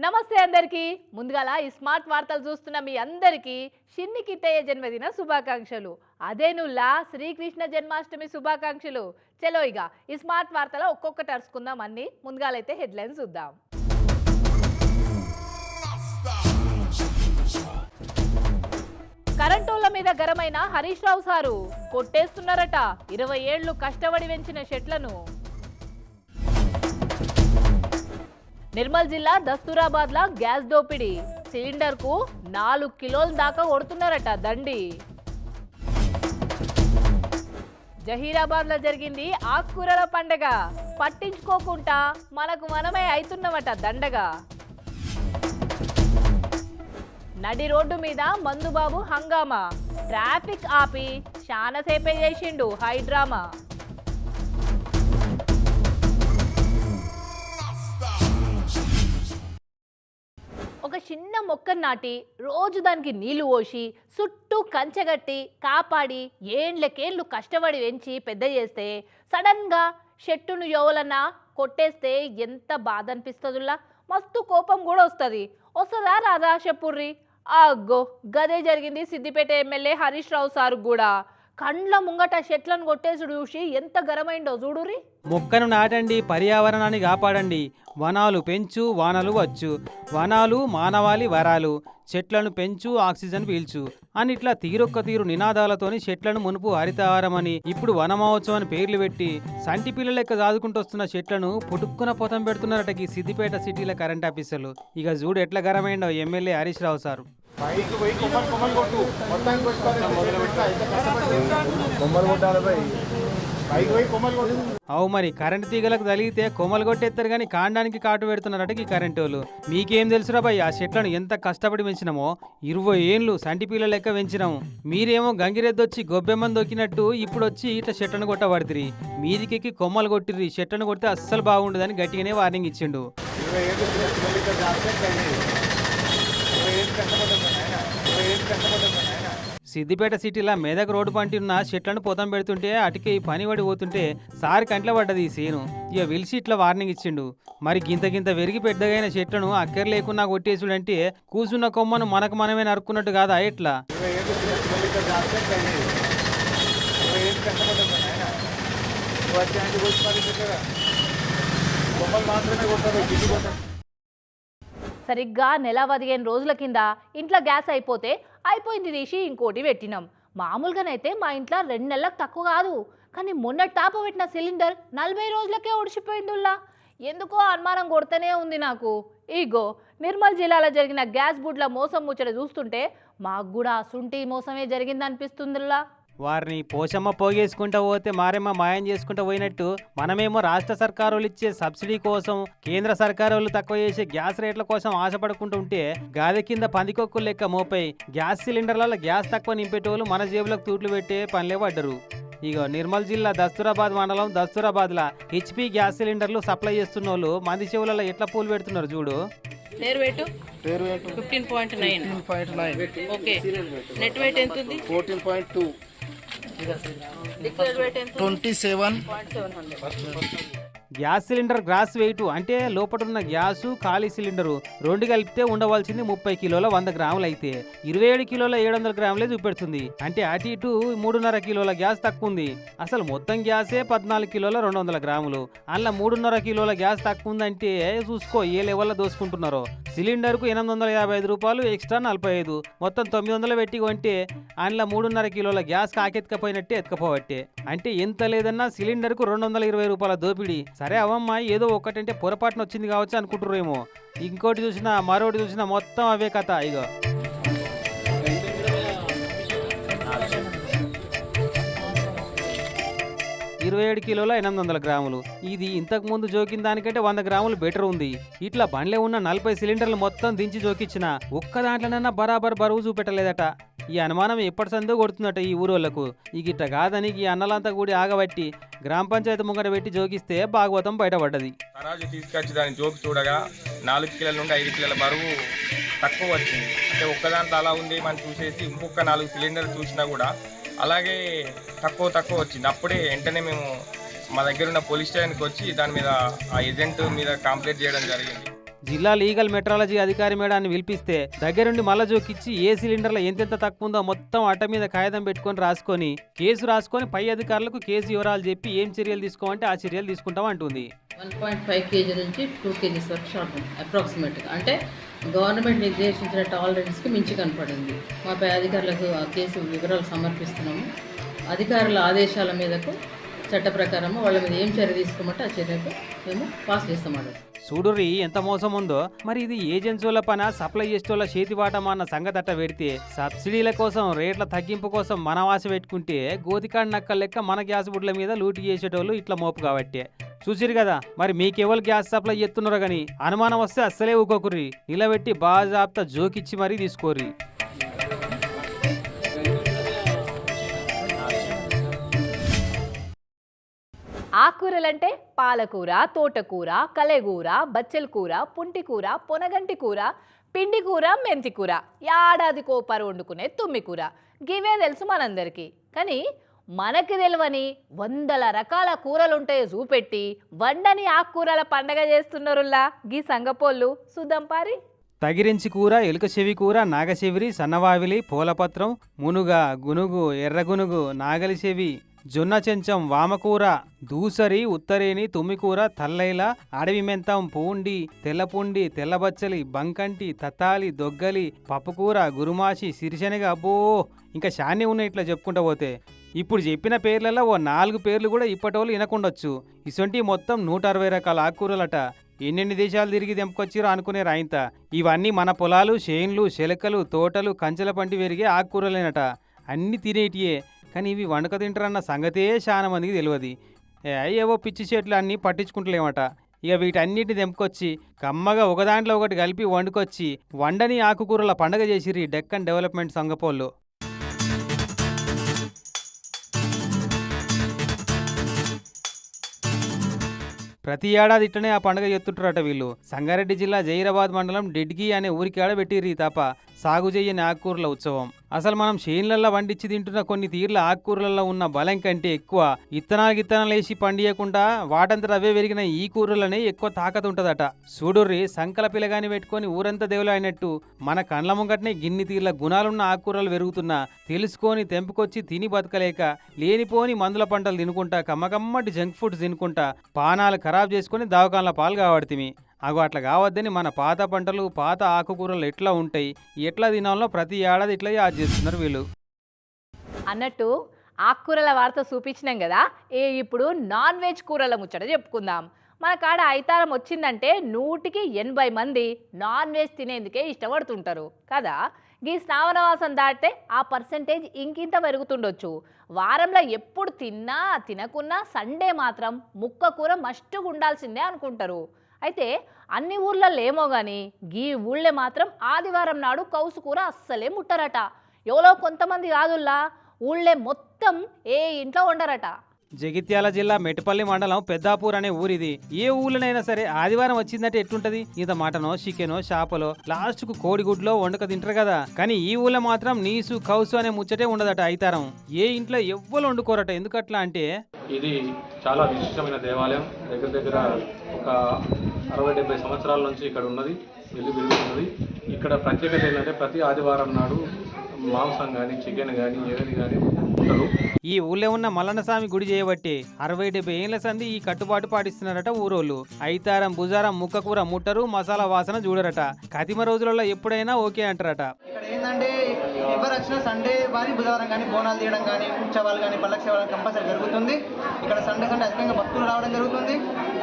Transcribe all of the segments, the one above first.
నమస్తే అందరికీ. ముందుగాల ఈ స్మార్ట్ వార్తలు చూస్తున్న మీ అందరికీ షిన్ని కిట్టయ్య జన్మదిన శుభాకాంక్షలు. అదేనుల్లా శ్రీకృష్ణ జన్మాష్టమి శుభాకాంక్షలు. చలో ఇక ఈ స్మార్ట్ వార్తలో ఒక్కొక్కటి అరుచుకుందాం అన్ని. ముందుగాలైతే హెడ్లైన్స్ చూద్దాం. కరెంటోళ్ల మీద గరమైన హరీష్ రావు సారు కొట్టేస్తున్నారట 20 ఏళ్లు కష్టపడి పెంచిన చెట్లను. నిర్మల్ జిల్లా దస్తూరాబాద్ లా గ్యాస్ దోపిడీ, సిలిండర్ కు 4 కిలోల దాకా కొడుతున్నారట దండి. జహీరాబాద్ లో జరిగింది ఆకుకూరల పండగ, పట్టించుకోకుండా మనకు మనమే అవుతున్నవట దండగా. నడి రోడ్డు మీద మందుబాబు హంగామా, ట్రాఫిక్ ఆపి చాలాసేపే చేసిండు హైడ్రామా. ఒక చిన్న మొక్కను నాటి రోజు దానికి నీళ్లు పోసి చుట్టూ కంచెగట్టి కాపాడి ఏండ్లకేళ్ళు కష్టపడి పెంచి పెద్ద చేస్తే సడన్గా చెట్టును ఎవలన్నా కొట్టేస్తే ఎంత బాధ అనిపిస్తుందిలా, మస్తు కోపం కూడా వస్తుంది. వస్తుందా రాదా చెప్పుర్రి. అగ్గో గదే జరిగింది సిద్దిపేట ఎమ్మెల్యే హరీష్ రావు సార్ కూడా. కండ్ల ముంగట చెట్లను కొట్టేసుడు చూసి ఎంత గరమైండో చూడుర్రి. మొక్కను నాటండి, పర్యావరణాన్ని కాపాడండి, వనాలు పెంచు వానలు వచ్చు, వనాలు మానవాళి వరాలు, చెట్లను పెంచు ఆక్సిజన్ పీల్చు అని ఇట్లా తీరొక్క తీరు నినాదాలతోని చెట్లను మునుపు హరితహారమని ఇప్పుడు వనమహోత్సవం అని పేర్లు పెట్టి సంటి పిల్లల లెక్క చదువుకుంటూ వస్తున్న చెట్లను పుట్టుక్కున పొతం పెడుతున్నారట ఈ సిద్దిపేట సిటీల కరెంట్ ఆఫీసర్లు. ఇక చూడు ఎట్లా గరమైండో ఎమ్మెల్యే హరీష్ రావు సారు. అవు మరి కరెంట్ తీగలకు తగిలితే కొమ్మలు కొట్టేస్తారు కానీ కాండానికి కాటు పెడుతున్నారట ఈ కరెంట్ వాళ్ళు. మీకేం తెలుసురా భయ్, ఆ చెట్లను ఎంత కష్టపడి పెంచినామో. 20 ఏళ్ళు సంటి పిల్ల లెక్క పెంచినాము. మీరేమో గంగిరెద్దొచ్చి గొబ్బెమ్మని దొక్కినట్టు ఇప్పుడు వచ్చి ఇట్లా చెట్లను కొట్టబడితిరి. మీదికెక్కి కొమ్మలు కొట్టిర్రి. చెట్లను కొడితే అస్సలు బాగుండదని గట్టిగానే వార్నింగ్ ఇచ్చిండు. సిద్దిపేట సిటీలో మెదక్ రోడ్డు పంటి ఉన్న చెట్లను పొతం పెడుతుంటే అటుకే పని పడి పోతుంటే సారి కంట్ల పడ్డది ఈ సీను. ఇక విలిసి ఇట్లా వార్నింగ్ ఇచ్చిండు. మరి గింత విరిగి పెద్దగైన చెట్లను అక్కర లేకున్నా కొట్టేసుడంటే కూసున్న కొమ్మను మనకు మనమే నరుక్కున్నట్టు కాదా ఎట్లా? సరిగ్గా నెల 15 రోజుల కింద ఇంట్లో గ్యాస్ అయిపోయింది తీసి ఇంకోటి పెట్టినాం. మామూలుగానైతే మా ఇంట్లో 2 నెలలకు తక్కువ కాదు, కానీ మొన్న టాప పెట్టిన సిలిండర్ 40 రోజులకే ఒడిచిపోయిందిలా. ఎందుకో అనుమానం కొడుతూనే ఉంది నాకు. ఇగో నిర్మల్ జిల్లాలో జరిగిన గ్యాస్ బుడ్ల మోసం ముచ్చట చూస్తుంటే మాకు కూడా అసుంటి మోసమే జరిగింది అనిపిస్తుందిలా. వారిని పోషమ్మ పోగేసుకుంటూ పోతే మారేమ్మ మాయం చేసుకుంటూ పోయినట్టు మనమేమో రాష్ట్ర సర్కారులు ఇచ్చే సబ్సిడీ కోసం, కేంద్ర సర్కారులు తక్కువ చేసే గ్యాస్ రేట్ల కోసం ఆశపడుకుంటూ ఉంటే గాది కింద పందికొక్కులు లెక్క మోపై గ్యాస్ సిలిండర్లలో గ్యాస్ తక్కువ నింపేటోళ్ళు మన జేబులకు తూట్లు పెట్టే పనిలే పడ్డరు. ఇక నిర్మల్ జిల్లా దస్తూరాబాద్ మండలం దస్తూరాబాద్లా హెచ్పి గ్యాస్ సిలిండర్లు సప్లై చేస్తున్న వాళ్ళు మంది చెవులలో ఎట్లా పూలు పెడుతున్నారు చూడు. 15.9 ఓకే. నెట్ వెయిట్ ఎంత ఉంది? 14.2. డిక్లేర్ వెయిట్ ఎంత? 27.700. గ్యాస్ సిలిండర్ గ్రాస్ వెయిట్ అంటే లోపల ఉన్న గ్యాసు ఖాళీ సిలిండరు రెండు కలిపితే ఉండవలసింది 30 కిలోల 100 గ్రాములు అయితే 27 కిలోల 700 గ్రాములే చూపెడుతుంది. అంటే అటు ఇటు 3.5 కిలోల గ్యాస్ తక్కువ ఉంది. అసలు మొత్తం గ్యాసే 14 కిలోల 200 గ్రాములు. అందులో 3.5 కిలోల గ్యాస్ తక్కువ ఉందంటే చూసుకో ఏ లెవెల్లో దోసుకుంటున్నారో. సిలిండర్కు 855 రూపాయలు ఎక్స్ట్రా 45, మొత్తం 900 పెట్టి కొంటే అందులో 3.5 కిలోల గ్యాస్ కాకెత్తుకపోయినట్టే ఎత్తుకపోవట్టే. అంటే ఎంత లేదన్నా సిలిండర్కు 220 రూపాయల దోపిడీ. సరే అవమ్మా ఏదో ఒకటంటే పొరపాటున వచ్చింది కావచ్చు అనుకుంటుర్రేమో. ఇంకోటి చూసినా మరోటి చూసినా మొత్తం అవే కథ. ఇగో 27 కిలోల 800 గ్రాములు. ఇది ఇంతకు ముందు జోకిన దానికంటే 100 గ్రాములు బెటర్ ఉంది. ఇట్లా బండ్లే ఉన్న 40 సిలిండర్లు మొత్తం దించి జోకిచ్చిన ఒక్క దాంట్లోనన్నా బరాబర్ బరువు చూపెట్టలేదట. ఈ అనుమానం ఎప్పటి సందో కొడుతుందట ఈ ఊరోళ్లకు. ఈ గిట్ట కాదని ఈ అన్నలంతా కూడి ఆగబట్టి గ్రామ పంచాయతీ ముంగట పెట్టి జోకిస్తే భాగవతం బయటపడ్డది. తరాజు తీసుకొచ్చి దాన్ని జోకి చూడగా 4 కిలోల నుండి 5 కిలోల బరువు తక్కువ వచ్చింది. అంటే ఒక్కదాంట్లో అలా ఉంది మనం చూసేసి ఇంకొక 4 సిలిండర్ చూసినా కూడా అలాగే తక్కువ వచ్చింది. అప్పుడే వెంటనే మేము మా దగ్గర ఉన్న పోలీస్ స్టేషన్కి వచ్చి దాని మీద ఆ ఏజెంట్ మీద కంప్లైంట్ చేయడం జరిగింది. జిల్లా లీగల్ మెట్రాలజీ అధికారి మేడాన్ని పిలిపిస్తే దగ్గరుండి మళ్ళా జోకిచ్చి ఏ సిలిండర్లో ఎంతెంత తక్కువ ఉందో మొత్తం అట్ట మీద కాగితం పెట్టుకొని రాసుకొని కేసు రాసుకొని పై అధికారులకు కేసు వివరాలు చెప్పి ఏం చర్యలు తీసుకోమంటే ఆ చర్యలు తీసుకుంటాం అంటుంది. 1.5 కేజీ నుంచి 2 కేజీస్ వరకు షార్ట్ ఉంది అప్రాక్సిమేట్గా. అంటే గవర్నమెంట్ నిర్దేశించిన టాలరెన్స్కి మించి కనపడింది. మా పై అధికారులకు ఆ కేసు వివరాలు సమర్పిస్తున్నాము. అధికారుల ఆదేశాల మీదకు చట్ట ప్రకారము వాళ్ళ మీద ఏం చర్య తీసుకోమంటే ఆ చర్యకు మేము పాస్ చేస్తాం. చూడుర్రి ఎంత మోసం ఉందో. మరి ఇది ఏజెన్సీల పన సప్లై చేసేటోళ్ళ చేతివాటమా అన్న సంగతి అట్ట పెడితే సబ్సిడీల కోసం రేట్ల తగ్గింపు కోసం మన వాస పెట్టుకుంటే గోతికాడి నక్క లెక్క మన గ్యాస్ బుడ్ల మీద లూటి చేసేటోళ్ళు ఇట్లా మోపు కాబట్టే. చూసిరు కదా, మరి మీకెవరు గ్యాస్ సప్లై చేస్తున్నారో గానీ అనుమానం వస్తే అస్సలే ఊకోకుర్రి, నిలబెట్టి బాజాప్తా జోకిచ్చి మరీ తీసుకోర్రి. ఆకుకూరలంటే పాలకూర, తోటకూర, కలెగూర, బచ్చల కూర, పుంటి కూర, పొనగంటి కూర, పిండి కూర, మెంతి కూర, ఏడాది కోపరు వండుకునే తుమ్మి కూర, గివే తెలుసు మనందరికీ. కానీ మనకి తెలియని వందల రకాల కూరలుంటాయో చూపెట్టి వండని ఆకుకూరల పండగ చేస్తున్నారులా గీ సంగపోళ్ళు. చూద్దాం పారి. తగిరించి కూర, ఎలుక చెవి కూర, నాగచెవిరి, సన్నవావిలి, పూలపత్రం, మునుగ, గునుగు, ఎర్రగునుగు, నాగలి చెవి, జొన్న చెంచం, వామకూర, దూసరి, ఉత్తరేని, తుమ్మికూర, తల్లైల, అడవి మెంతం, పూండి, తెల్లపుండి, తెల్లబచ్చలి, బంకంటి, తత్తాలి, దొగ్గలి, పప్పుకూర, గురుమాసి, సిరిశనగ, అబ్బో ఇంకా శాన్ని ఉన్నాయి ఇట్లా చెప్పుకుంటా పోతే. ఇప్పుడు చెప్పిన పేర్లలో ఓ 4 పేర్లు కూడా ఇప్పటోళ్ళు వినకుండొచ్చు. ఇసొంటి మొత్తం 160 రకాల ఆకుకూరలట. ఎన్నెన్ని దేశాలు తిరిగి తెంపుకొచ్చిరో అనుకునే రాయింత. ఇవన్నీ మన పొలాలు, చేన్లు, శెలకలు, తోటలు, కంచెల పంటి పెరిగే ఆకుకూరలేనట. అన్ని తినేటియే, కానీ ఇవి వండుక తింటారన్న సంగతే చాలా మందికి తెలియదు. ఏవో పిచ్చి చెట్లు అన్నీ పట్టించుకుంటలేమట. ఇక వీటన్నిటిని తెంపుకొచ్చి కమ్మగా ఒకదాంట్లో ఒకటి కలిపి వండుకొచ్చి వండని ఆకుకూరల పండగ చేసిరి డెక్కన్ డెవలప్మెంట్ సంఘపోళ్ళు. ప్రతి ఏడాది ఇట్లనే ఆ పండుగ ఎత్తుంటారట వీళ్ళు. సంగారెడ్డి జిల్లా జైరాబాద్ మండలం డిడ్గి అనే ఊరికి ఆడ పెట్టిర్రి తప్ప సాగు చేయని ఆకుకూరల ఉత్సవం. అసలు మనం చేన్లల్లో వండించి తింటున్న కొన్ని తీర్ల ఆకుకూరలలో ఉన్న బలం కంటే ఎక్కువ ఇత్తనాలు వేసి పండియకుండా వాటంతట అవే పెరిగిన ఈ కూరలనే ఎక్కువ తాకత ఉంటదట. చూడుర్రి, సంకల పిల్లగాని పెట్టుకొని ఊరంతా దేవులు అయినట్టు మన కండ్ల ముంగటనే గిన్ని తీర్ల గుణాలున్న ఆకుకూరలు పెరుగుతున్నా తెలుసుకొని తెంపుకొచ్చి తిని బతకలేక లేనిపోని మందుల పంటలు తినుకుంటా కమ్మకమ్మటి జంక్ ఫుడ్స్ తినుకుంటా పానాలు ఖరాబ్ చేసుకుని దవాఖానల పాలు కావడతిమి. అగో అట్లా కావద్దని మన పాత పంటలు, పాత ఆకుకూరలు ఎట్లా ఉంటాయి, ఎట్లా తినాలో ప్రతి ఏడాది ఇట్లా యాద్ చేస్తున్నారు వీళ్ళు. అన్నట్టు ఆకుకూరల వార్త చూపించినాం కదా, ఇప్పుడు నాన్ వెజ్ కూరల ముచ్చట చెప్పుకుందాం. మన కాడ ఐతారం వచ్చిందంటే 100కి 80 మంది నాన్ వెజ్ తినేందుకే ఇష్టపడుతుంటారు కదా. ఈ శ్రావణవాసం దాటితే ఆ పర్సెంటేజ్ ఇంకింత పెరుగుతుండొచ్చు. వారంలో ఎప్పుడు తిన్నా తినకున్నా సండే మాత్రం ముక్క కూర మస్టుగా ఉండాల్సిందే అనుకుంటారు. అయితే అన్ని ఊర్లలో ఏమో కానీ గీ ఊళ్ళే మాత్రం ఆదివారం నాడు కౌసు కూర అస్సలే ముట్టరట. ఎవరో కొంతమంది కాదుల్లా, ఊళ్ళే మొత్తం ఏ ఇంట్లో ఉండరట. జగిత్యాల జిల్లా మెట్పల్లి మండలం పెద్దాపూర్ అనే ఊరిది. ఏ ఊళ్ళనైనా సరే ఆదివారం వచ్చిందంటే ఎట్లుంటది, ఇంత మటనో, చికెనో, చేపలో, లాస్ట్ కు కోడిగుడ్లో వండుక తింటారు కదా. కానీ ఈ ఊళ్ళో మాత్రం నీసు, కౌసు అనే ముచ్చటే ఉండదట. ఐతారం ఏ ఇంట్లో ఎవ్వరు వండుకోరట. ఎందుకట్లా అంటే ఇది చాలా విశిష్టమైన దేవాలయం. దగ్గర ఒక 60-70 సంవత్సరాల నుంచి ఇక్కడ ఉన్నది, వెలుగుతున్నది. ఇక్కడ ప్రత్యేకత ఏంటంటే ప్రతి ఆదివారం నాడు మాంసం కానీ, చికెన్ కానీ, ఏది కానీ ఉంటారు. ఈ ఊళ్ళో ఉన్న మల్లన్నస్వామి గుడి చేయబట్టి 60-70 ఏళ్ల సంది ఈ కట్టుబాటు పాటిస్తున్నారట ఊరోళ్ళు. ఐతారం బుజారం ముక్క కూర ముట్టరు, మసాలా వాసన చూడరట. కతిమ రోజులలో ఎప్పుడైనా ఓకే అంటారట. ఇక్కడ ఏంటంటే ఎవరు వచ్చినా సండే కానీ బుధవారం కానీ బోనాలు తీయడం కానీ, ఉత్సవాలు కానీ, పల్లకి సేవలు కంపల్సరీ జరుగుతుంది. ఇక్కడ సండే అధికంగా భక్తులు రావడం జరుగుతుంది.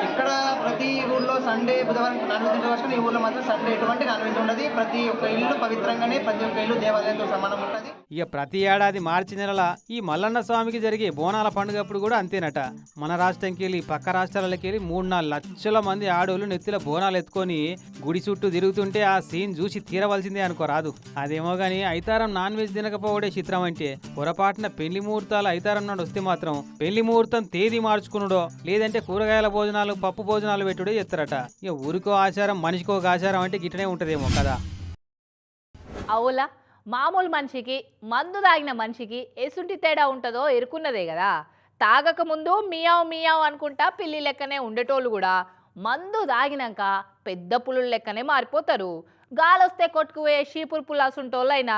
ఇక్కడ ప్రతి ఊళ్ళో సండే బుధవారం నాన్ వెజ్ తింటే వచ్చి ఈ ఊళ్ళో మాత్రం సండే ఎటువంటి నాన్ వెజ్ ఉండదు. ప్రతి ఒక్క ఇల్లు పవిత్రంగానే, ప్రతి ఒక్క ఇల్లు దేవాలయంతో సమానం ఉంటుంది. ఇక ప్రతి ఏడాది మార్చి నెలల ఈ మల్లన్న స్వామికి జరిగే బోనాల పండుగప్పుడు కూడా అంతేనట. మన రాష్ట్రంకి వెళ్ళి పక్క రాష్ట్రాలకి వెళ్ళి 3-4 లక్షల మంది ఆడోళ్ళు నెత్తిలో బోనాలు ఎత్తుకొని గుడి చుట్టూ తిరుగుతుంటే ఆ సీన్ చూసి తీరవలసిందే అనుకోరాదు. అదేమో గానీ ఐతారం నాన్ వెజ్ తినకపోవడే చిత్రం. అంటే పొరపాటున పెళ్లి ముహూర్తాలు ఐతారం నాడు వస్తే మాత్రం పెళ్లి ముహూర్తం తేదీ మార్చుకునుడో లేదంటే కూరగాయల భోజనాలు, పప్పు భోజనాలు పెట్టుడే చేస్తారట. ఇక ఊరికో ఆచారం మనిషికో ఆచారం అంటే గిట్టనే ఉంటదేమో కదా. అవులా, మామూలు మనిషికి మందు తాగిన మనిషికి ఎసుంటి తేడా ఉంటుందో ఎరుకున్నదే కదా. తాగక ముందు మియావ్ మియావ్ అనుకుంటా పిల్లి లెక్కనే ఉండేటోళ్ళు కూడా మందు తాగినాక పెద్ద పులుల లెక్కనే మారిపోతారు. గాలొస్తే కొట్టుకుపోయే షీపురు పులాసుంటోళ్ళైనా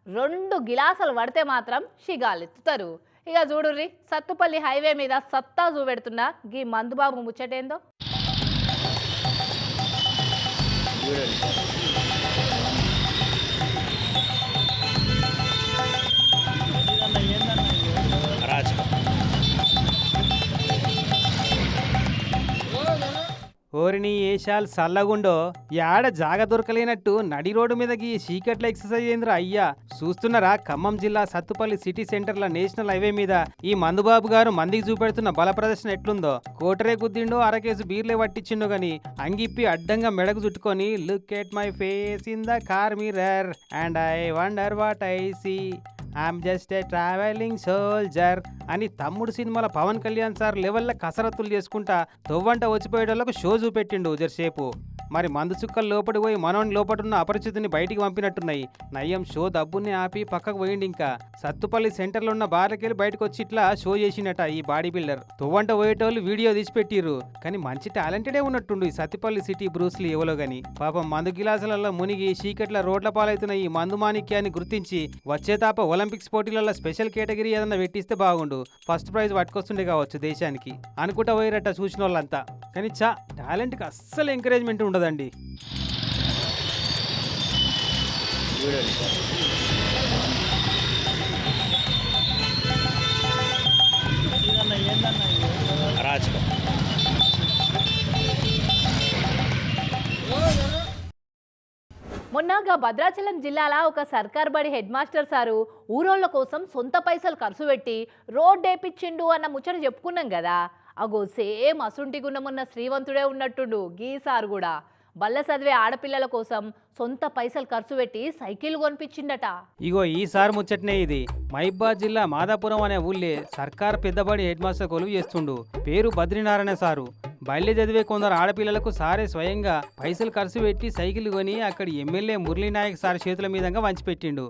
2 గిలాసులు పడితే మాత్రం షిగాలెత్తుతారు. ఇక చూడుర్రి సత్తుపల్లి హైవే మీద సత్తా చూపెడుతున్న గీ మందుబాబు ముచ్చటేందో. ఓరిని ఏషాలు సల్లగుండో యాడ జాగ దొరకలేనట్టు నడి రోడ్డు మీదకి చీకట్ల ఎక్సర్సైజ్ ఏంద్రా అయ్యా. చూస్తున్నారా ఖమ్మం జిల్లా సత్తుపల్లి సిటీ సెంటర్ల నేషనల్ హైవే మీద ఈ మందుబాబు గారు మందికి చూపెడుతున్న బల ప్రదర్శన ఎట్లుందో. కోటరే గుద్దిండో అరకేసు బీర్లే పట్టించిండో గాని అంగిప్పి అడ్డంగా మెడకు చుట్టుకొని look at my face in the car mirror and I wonder what I see I'm just a travelling soldier అని తమ్ముడు సినిమాల పవన్ కళ్యాణ్ సార్ లెవెల్లో కసరత్తులు చేసుకుంటా తొవ్వంట వచ్చిపోయేటోళ్ళకు షో చూపెట్టిండు జర్సేపు. మరి మందు చుక్కలు లోపడి పోయి మనోని లోపటున్న అపరిచితుని బయటికి పంపినట్టున్నాయి. నయ్యం షో దబ్బుని ఆపి పక్కకు పోయిండి. ఇంకా సత్తుపల్లి సెంటర్లో ఉన్న బార్లకెళ్ళి బయటకు వచ్చి ఇట్లా షో చేసినట ఈ బాడీ బిల్డర్. తొవ్వంట పోయేటోళ్ళు వీడియో తీసిపెట్టిర్రు. కానీ మంచి టాలెంటెడే ఉన్నట్టుండు ఈ సత్తుపల్లి సిటీ బ్రూస్లీ ఎవలో గాని. పాపం మందు గిలాసులలో మునిగి చీకట్ల రోడ్ల పాలవుతున్న ఈ మందు మాణిక్యాన్ని గుర్తించి వచ్చేతాప ఒలింపిక్స్ పోటీలలో స్పెషల్ కేటగిరీ ఏదన్నా పెట్టిస్తే బాగుండు. ఫస్ట్ ప్రైజ్ పట్టుకొస్తుండే కావచ్చు దేశానికి అనుకుంటా పోయిరట చూసిన వాళ్ళంతా. కానీ టాలెంట్కి అస్సలు ఎంకరేజ్మెంట్ ఉండదండి. మొన్నగా భద్రాచలం జిల్లాల ఒక సర్కార్ బడి హెడ్ మాస్టర్ సారు ఊరోళ్ళ కోసం సొంత పైసలు ఖర్చు పెట్టి రోడ్ వేపించిండు అన్న ముచ్చట చెప్పుకున్నాం కదా. అగో సేమ్ అసుంటి గుణమున్న శ్రీవంతుడే ఉన్నట్టుండు గీ సారు కూడా. బల్ల చదివే ఆడపిల్లల కోసం సొంత పైసలు ఖర్చు పెట్టి సైకిల్ కొనిపించిండట. ఇగో ఈసారి ముచ్చటనే ఇది. మహిబాద్ జిల్లా మాదాపురం అనే ఊళ్ళే సర్కార్ పెద్దబడి హెడ్ మాస్టర్ కొలువు చేస్తుండు. పేరు బద్రీనారాయణ సారు. బయలు చదివే కొందరు ఆడపిల్లలకు సారే స్వయంగా పైసలు ఖర్చు పెట్టి సైకిల్ కొని అక్కడి ఎమ్మెల్యే మురళీనాయక్ సార్ చేతుల మీదంగా వంచిపెట్టిండు.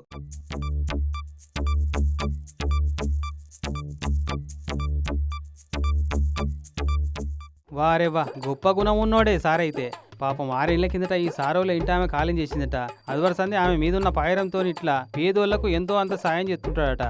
వారేవా గొప్ప గుణం ఉన్నోడే సారైతే. పాపం 6 ఏళ్ల కిందట ఈ సారోళ్ళ ఇంటి ఆమె కాలం చేసిందట. అదివరసంది ఆమె మీదున్న పాయరంతో ఇట్లా పేదోళ్లకు ఎంతో అంత సాయం చేస్తుంటాడట.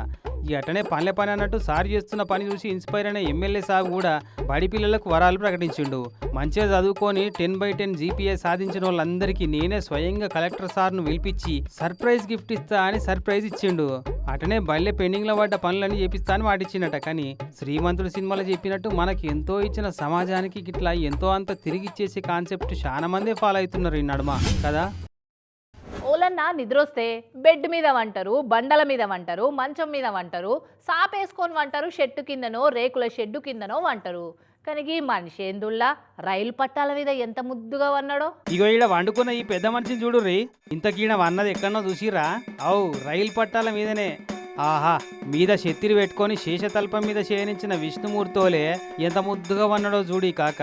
ఈ అటనే పనిలే పని అన్నట్టు సార్ చేస్తున్న పని చూసి ఇన్స్పైర్ అయిన ఎమ్మెల్యే సాబ్ కూడా బడి పిల్లలకు వరాలు ప్రకటించిండు. మంచిగా చదువుకొని 10/10 GPA సాధించిన వాళ్ళందరికీ నేనే స్వయంగా కలెక్టర్ సార్ను పిలిపించి సర్ప్రైజ్ గిఫ్ట్ ఇస్తా అని సర్ప్రైజ్ ఇచ్చిండు. అటనే బళ్ళే పెండింగ్లో పడ్డ పనులని చేపిస్తా అని వాటిచ్చినట. కానీ శ్రీమంతుడు సినిమాలో చెప్పినట్టు మనకి ఎంతో ఇచ్చిన సమాజానికి ఇట్లా ఎంతో అంత తిరిగి ఇచ్చేసే కాన్సెప్ట్ చాలా మందే ఫాలో అవుతున్నారు ఈ నడుమ కదా. ఓలన్నా నిద్రొస్తే బెడ్ మీద వంటారు, బండల మీద వంటారు, మంచం మీద వంటారు, సాపేసుకొని వంటారు, షెట్టు కిందనో రేకుల షెడ్డు కిందనో వంటారు. కానీ ఈ మనిషి ఏందుల్లా రైలు పట్టాల మీద ఎంత ముద్దుగా వన్నాడో. ఇగో ఈడ వండుకున్న ఈ పెద్ద మనిషిని చూడుర్రి. ఇంతకీడ వన్నది ఎక్కడనో చూసిరా? అవు రైలు పట్టాల మీదనే. ఆహా, మీద శెత్తిరి పెట్టుకొని శేషతల్పం మీద చేయనించిన విష్ణుమూర్తోలే ఎంత ముద్దుగా వన్నాడో చూడి కాక.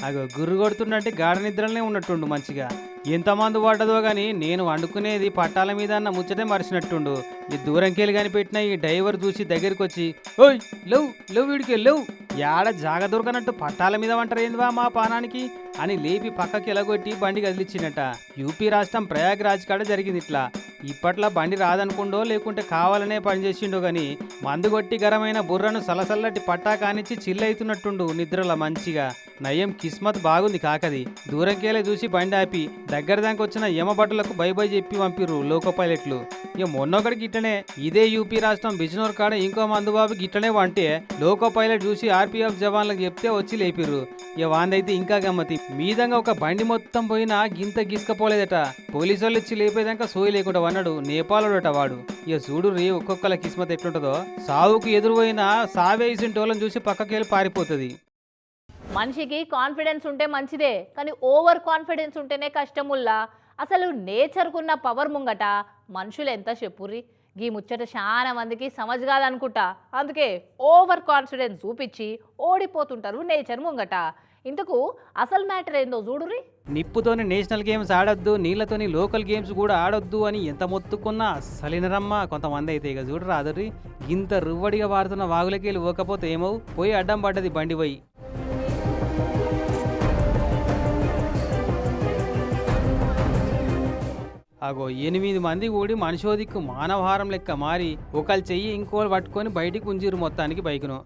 అగో గుర్రు కొడుతున్నట్టు గాఢ నిద్రలనే ఉన్నట్టుండు మంచిగా. ఎంతమంది పడ్డదో గాని నేను వండుకునేది పట్టాల మీద అన్న ముచ్చటే మరిచినట్టుండు. ఈ దూరంకెళ్ళి కనిపెట్టిన ఈ డ్రైవర్ చూసి దగ్గరికి వచ్చి ఓయ్ లేవు లేవు వీడికి లేవు యాడ జాగ దొరకనట్టు పట్టాల మీద వంటరేందివా మా పానానికి అని లేపి పక్కకి ఎలగొట్టి బండి కదిలిచ్చినట. యూపీ రాష్ట్రం ప్రయాగ్రాజ్ కాడ జరిగింది ఇట్లా. ఇప్పట్లో బండి రాదనుకుండో లేకుంటే కావాలనే పనిచేసిండో గాని మందు కొట్టి గరమైన బుర్రను సలసల్లటి పట్టా కానిచ్చి చిల్లవుతున్నట్టుండు నిద్రలో మంచిగా. నయం కిస్మత్ బాగుంది కాకది. దూరంకెళ్ళి చూసి బండి ఆపి దగ్గర దానికి వచ్చిన యమభటులకు బై బై చెప్పి పంపిర్రు లోకో పైలట్లు. ఇక మొన్నొకటి గిట్టనే ఇదే యూపీ రాష్ట్రం బిజ్నోర్ కాడ ఇంకో మందుబాబు గిట్టనే వంటే లోకో పైలట్ చూసి RPF జవాన్లకు చెప్తే వచ్చి లేపిర్రు. ఇక వాందైతే ఇంకా గమ్మతి. మీదంగా ఒక బండి మొత్తం పోయినా గింత గిసుకపోలేదట. పోలీసు వాళ్ళు ఇచ్చి లేపేదాకా సోయి లేకుండా వన్నాడు నేపాలోడట వాడు. ఇక చూడు రీ ఒక్కొక్కల కిస్మత్ ఎట్లుంటుందో. సావుకు ఎదురుపోయినా సావేసిన టోళ్ళని చూసి పక్కకెళ్ళి పారిపోతుంది. మనిషికి కాన్ఫిడెన్స్ ఉంటే మంచిదే, కానీ ఓవర్ కాన్ఫిడెన్స్ ఉంటేనే కష్టముల్లా. అసలు నేచర్కున్న పవర్ ముంగట మనుషులు ఎంత చెప్పుర్రి. గీ ముచ్చట చాలా మందికి సమజ్ కాదనుకుంటా. అందుకే ఓవర్ కాన్ఫిడెన్స్ చూపించి ఓడిపోతుంటారు నేచర్ ముంగట. ఇంతకు అసలు మ్యాటర్ ఏందో చూడుర్రి. నిప్పుతోని నేషనల్ గేమ్స్ ఆడొద్దు, నీళ్లతోని లోకల్ గేమ్స్ కూడా ఆడొద్దు అని ఎంత మొత్తుకున్నా అస్సలినరమ్మ కొంతమంది అయితే. ఇక చూడరా అదర్రి ఇంత రువ్వడిగా వారుతున్న వాగులకి వెళ్ళి పోకపోతే ఏమవు పోయి అడ్డం పడ్డది బండి పోయి. అగో 8 మంది కూడి మనిషోదిక్కు మానవహారం లెక్క మారి ఒకళ్ళు చెయ్యి ఇంకోళ్ళు పట్టుకొని బయటికి ఉంజిరు మొత్తానికి బైకును.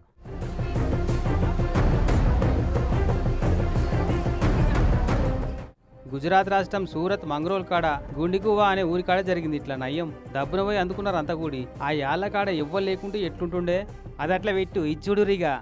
గుజరాత్ రాష్ట్రం సూరత్ మంగరోల్ కాడ గుండిగువా అనే ఊరి కాడ జరిగింది ఇట్లా నయ్యం. డబ్బున పోయి అందుకున్నారు అంతా కూడి. ఆ యాళ్ళ కాడ ఎవ్వరు లేకుంటే ఎట్లుంటుండే, అది అట్లా పెట్టు ఇచ్చుడురిగా.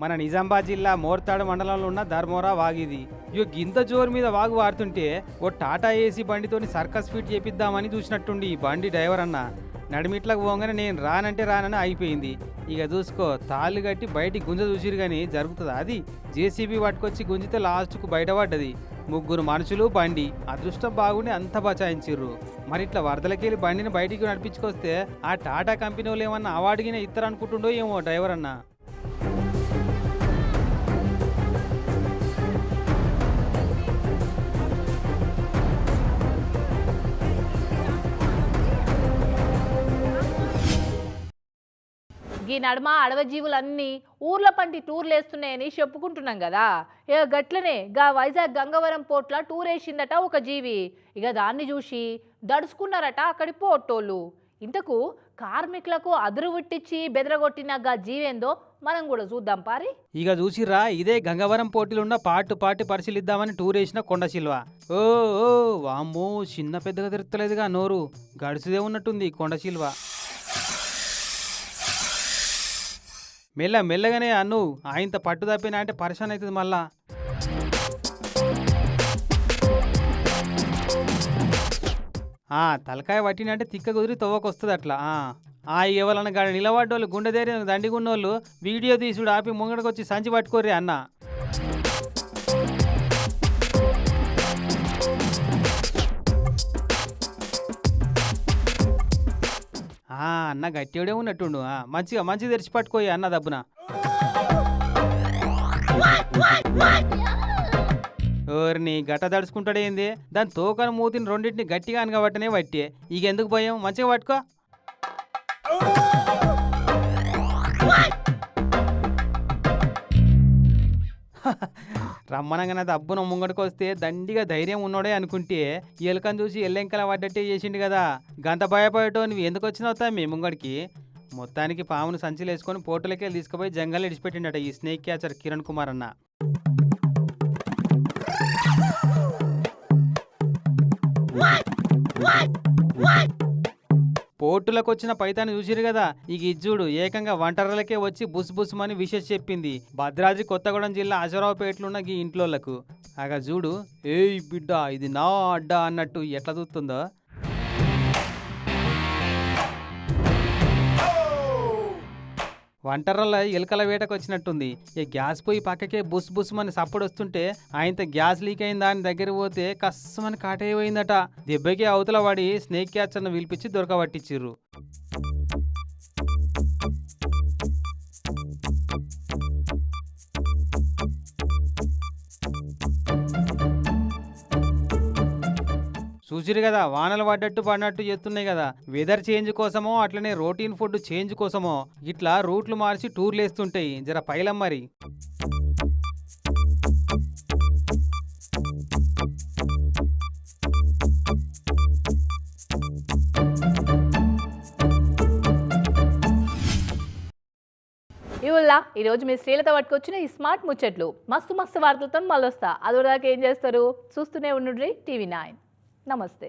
మన నిజామాబాద్ జిల్లా మోర్తాడు మండలంలో ఉన్న ధర్మోరా వాగిది. ఇగో గింత జోరు మీద వాగు వారుతుంటే ఓ టాటా ఏసీ బండితోని సర్కస్ ఫీట్ చేపిద్దామని చూసినట్టుండి ఈ బండి డ్రైవర్ అన్న. నడిమిట్లకు పోగానే నేను రానంటే రానని అయిపోయింది. ఇక చూసుకో, తాళ్ళు కట్టి బయటికి గుంజ చూసిరు కానీ జరుగుతుంది. అది జేసీబీ పట్టుకొచ్చి గుంజితే లాస్ట్కు బయటపడ్డది. 3 మనుషులు బండి. అదృష్టం బాగుండి అంత బచాయించిర్రు. మరి ఇట్లా వరదలకెళ్ళి బండిని బయటికి నడిపించుకొస్తే ఆ టాటా కంపెనీ వాళ్ళు ఏమన్నా అవార్డుగిన ఇస్తారు అనుకుంటుండో ఏమో డ్రైవర్ అన్న. ఈ నడుమ అడవజీవులన్నీ ఊర్ల పంటి టూర్లు వేస్తున్నాయని చెప్పుకుంటున్నాం కదా. ఇక గట్లనే వైజాగ్ గంగవరం పోర్ట్ల టూర్ వేసిందట ఒక జీవి. ఇక దాన్ని చూసి దడుచుకున్నారట అక్కడి పోర్టోళ్ళు. ఇంతకు కార్మికులకు అదురు పుట్టించి బెదరగొట్టిన జీవేందో మనం కూడా చూద్దాం పారి. ఇక చూసిర్రా, ఇదే గంగవరం పోటీలున్న పాటు పరిశీలిద్దామని టూర్ వేసిన కొండశిల్వ. ఓ ఓ వామ్మో, చిన్న పెద్దగా తిరుగుతలేదుగా నోరు, గడుసుదే ఉన్నట్టుంది కొండశిల్వ. మెల్లగానే అన్ను ఆయంత పట్టు తప్పినా అంటే పరిశాన్ అవుతుంది మళ్ళా. తలకాయ పట్టినంటే తిక్క కుదిరి తవ్వకొస్తుంది అట్లా. ఎవరన్నా గాడి నిలబడ్డోళ్ళు గుండె ధైర్యం దండిగున్నోళ్ళు వీడియో తీసుడు ఆపి ముంగడికి వచ్చి సంచి పట్టుకోర్రి అన్న. అన్న గట్టిడే ఉన్నట్టుండు. మంచిగా తెరిచి పట్టుకోయి అన్న దబ్బున. ఓర్ని గట్ట దడుచుకుంటాడేంది, దాని తోకను మూతిని రెండింటిని గట్టిగా అనగబట్టనే పట్టే. ఇక ఎందుకు భయం, మంచిగా పట్టుకో. రమ్మనంగానే దబ్బున ముంగడికి వస్తే దండిగా ధైర్యం ఉన్నోడే అనుకుంటే ఎలుకను చూసి ఎల్లెంకల పడ్డట్టే చేసిండు కదా. గంత భయపడటో నువ్వు ఎందుకు వచ్చినావుతా మీ ముంగడికి. మొత్తానికి పామును సంచిలో వేసుకొని పోటలకే తీసుకుపోయి జంగల్ ఇడిచిపెట్టిండట ఈ స్నేక్ క్యాచర్ కిరణ్ కుమార్ అన్న. పోర్టులకు వచ్చిన పైతాన్ని చూసిరు కదా. ఇక ఇజ్జుడు ఏకంగా వంటరలకే వచ్చి బుస్మని విషయం చెప్పింది భద్రాద్రి కొత్తగూడెం జిల్లా అజరావుపేటలున్న ఈ ఇంట్లోళ్లకు. అగా చూడు, ఏయ్ బిడ్డ ఇది నా అడ్డా అన్నట్టు ఎట్లా చూస్తుందో. వంటర్రల ఎలుకల వేటకు వచ్చినట్టుంది. ఈ గ్యాస్ పోయి పక్కకే బుస్మని సప్పుడు వస్తుంటే ఆయనతో గ్యాస్ లీక్ అయిన దాని దగ్గర పోతే కస్సమని కాటేపోయిందట. దెబ్బకి అవతల వాడి స్నేక్ క్యాచర్ను పిలిపించి దొరకబట్టించిర్రు. చూసిరు కదా, వానలు పడినట్టు చేస్తున్నాయి కదా. వెదర్ చేంజ్ కోసమో అట్లనే రొటీన్ ఫుడ్ చేంజ్ కోసమో ఇట్లా రూట్లు మార్చి టూర్లు వేస్తుంటాయి. జర పైలం మరి. ఇవల్లా ఈరోజు మీ శ్రీలత పట్టుకొచ్చిన ఈ స్మార్ట్ ముచ్చట్లు మస్తు వార్తలతో మళ్ళొస్తా. అదోదాకా ఏం చేస్తారు, చూస్తూనే ఉండుర్రి టీవీ 9. నమస్తే.